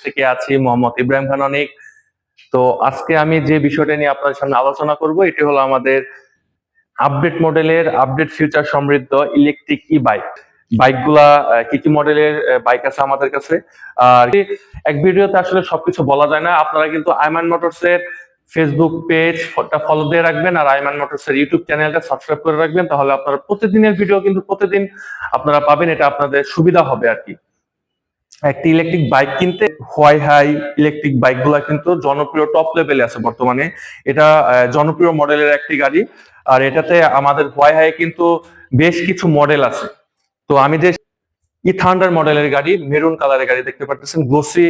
থেকে আছি মোহাম্মদ ইব্রাহিম খান অনিক। তো আজকে আমি যে বিষয়টা নিয়ে আপনাদের সামনে আলোচনা করব এটি হলো আমাদের আপডেট মডেলের আপডেট ফিউচার সমৃদ্ধ ইলেকট্রিক ই বাইক। বাইকগুলা কি কি মডেলের বাইক আছে আমাদের কাছে। আর এক ভিডিওতে আসলে সবকিছু বলা যায় না। আপনারা কিন্তু আইমান মোটরস এর ফেসবুক পেজটা ফলো দিয়ে রাখবেন আর আইমান মোটরস এর ইউটিউব চ্যানেলটা সাবস্ক্রাইব করে রাখবেন, তাহলে আপনারা প্রতিদিনের ভিডিও কিন্তু প্রতিদিন আপনারা পাবেন। এটা আপনাদের সুবিধা হবে আর কি। একটি ইলেকট্রিক বাইক কিনতে হোয়াই হাই ইলেকট্রিক বাইক গুলা কিন্তু জনপ্রিয় টপ লেভেলে আছে বর্তমানে। এটা জনপ্রিয় মডেলের একটি গাড়ি। আর এটাতে আমাদের হোয়াই হাই কিন্তু বেশ কিছু মডেল আছে। তো আমি যে ই থান্ডার মডেলের গাড়ি, মেরুন কালারের গাড়ি দেখতে পাচ্ছেন, গ্লোসি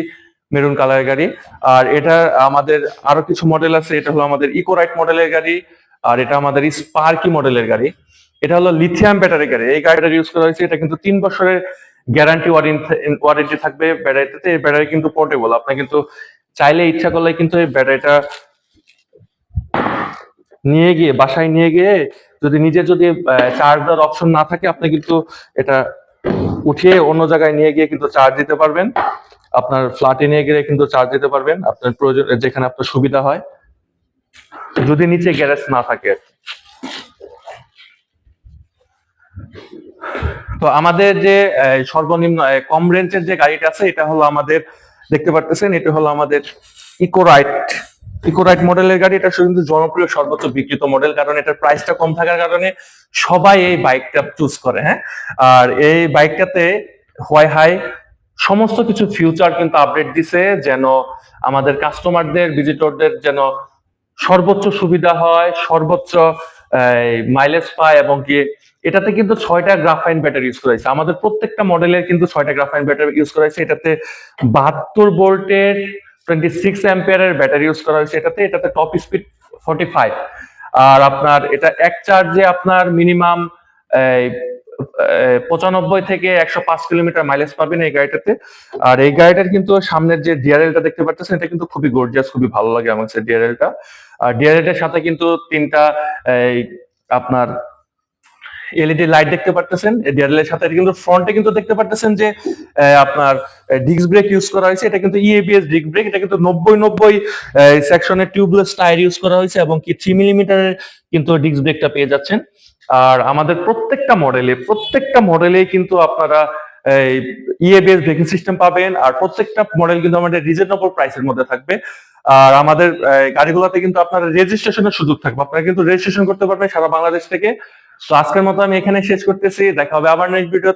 মেরুন কালারের গাড়ি। আর এটা আমাদের আরো কিছু মডেল আছে। এটা হলো আমাদের ইকোরাইট মডেলের গাড়ি, আর এটা আমাদের স্পার্কি মডেলের গাড়ি। এটা হলো লিথিয়াম ব্যাটারি গাড়ি। এই গাড়িটা ইউজ করা হয়েছে। এটা কিন্তু 3 বছরের গ্যারান্টি ওয়ারেন্টি থাকবে ব্যাটারিতে। এই ব্যাটারি কিন্তু পোর্টেবল, আপনি কিন্তু চাইলে ইচ্ছা করলে কিন্তু এই ব্যাটারিটা নিয়ে গিয়ে বাসায় নিয়ে গিয়ে যদি যদি চার্জার অপশন না থাকে, আপনি কিন্তু এটা উঠিয়ে অন্য জায়গায় নিয়ে গিয়ে কিন্তু চার্জ দিতে পারবেন। আপনার ফ্ল্যাটে নিয়ে গেলে কিন্তু চার্জ দিতে পারবেন আপনার প্রয়োজন, যেখানে আপনার সুবিধা হয়, যদি নিচে গ্যারেজ না থাকে। তো আমাদের যে সর্বনিম্ন কম রেঞ্জের যে গাড়িটা আছে, এটা হলো আমাদের দেখতে পাচ্ছেন, এটা হলো আমাদের ইকোরাইট ইকোরাইট মডেলের গাড়ি। এটা কিন্তু জনপ্রিয় সর্বোচ্চ বিক্রিত মডেল, কারণ এটার প্রাইসটা কম থাকার কারণে সবাই এই বাইকটা চুজ করে। হ্যাঁ, আর এই বাইকটাতে হোয়াই হাই সমস্ত কিছু ফিউচার কিন্তু আপডেট দিছে, যেন আমাদের কাস্টমারদের ভিজিটরদের যেন সর্বোচ্চ সুবিধা হয়, সর্বোচ্চ মাইলেজ পায়। এবং কি এটাতে কিন্তু 6টা গ্রাফাইন ব্যাটারি ইউজ করা হয়েছে। আমাদের প্রত্যেকটা মডেলের কিন্তু 6টা গ্রাফাইন ব্যাটারি ইউজ করা হয়েছে। এটাতে 72 ভোল্টের 26 অ্যাম্পিয়ারের ব্যাটারি ইউজ করা হয়েছে। এটাতে টপ স্পিড 45। আর আপনার এটা এক চার্জে আপনার মিনিমাম 95 থেকে 105 কিলোমিটার মাইলেজ পাবেন এই গাড়িটাতে। আর এই গাড়িটার কিন্তু সামনের যে ডিআরএলটা দেখতে পাচ্ছেন, এটা কিন্তু খুবই গর্জিয়াস, খুবই ভালো লাগে আমার কাছে ডিআরএলটা। আর ডিআরএল এর সাথে কিন্তু 3টা আপনার এলইডি লাইট দেখতে পাচ্ছেন ডিআরএল এর সাথে। কিন্তু ফ্রন্টে কিন্তু দেখতে পাচ্ছেন যে আপনার ডিস্ক ব্রেক ইউজ করা হয়েছে। এটা কিন্তু ইএবিএস ডিস্ক ব্রেক। এটা কিন্তু 90-90 সেকশনের টিউবলেস টায়ার ইউজ করা হয়েছে, এবং কি 3 মিলিমিটারের কিন্তু ডিস্ক ব্রেকটা পেয়ে যাচ্ছেন। আর আমাদের প্রত্যেকটা মডেলে কিন্তু আপনারা ইএবিএস ব্রেকিং সিস্টেম পাবেন। আর প্রত্যেকটা মডেল কিন্তু আমাদের রিজনেবল প্রাইসের মধ্যে থাকবে। আর আমাদের গাড়িগুলোতে কিন্তু আপনার রেজিস্ট্রেশনের সুযোগ থাকবে, আপনারা কিন্তু রেজিস্ট্রেশন করতে পারবেন সারা বাংলাদেশ থেকে। তো আজকের মতো আমি এখানে শেষ করতেছি, দেখা হবে আবার নেক্সট ভিডিওতে।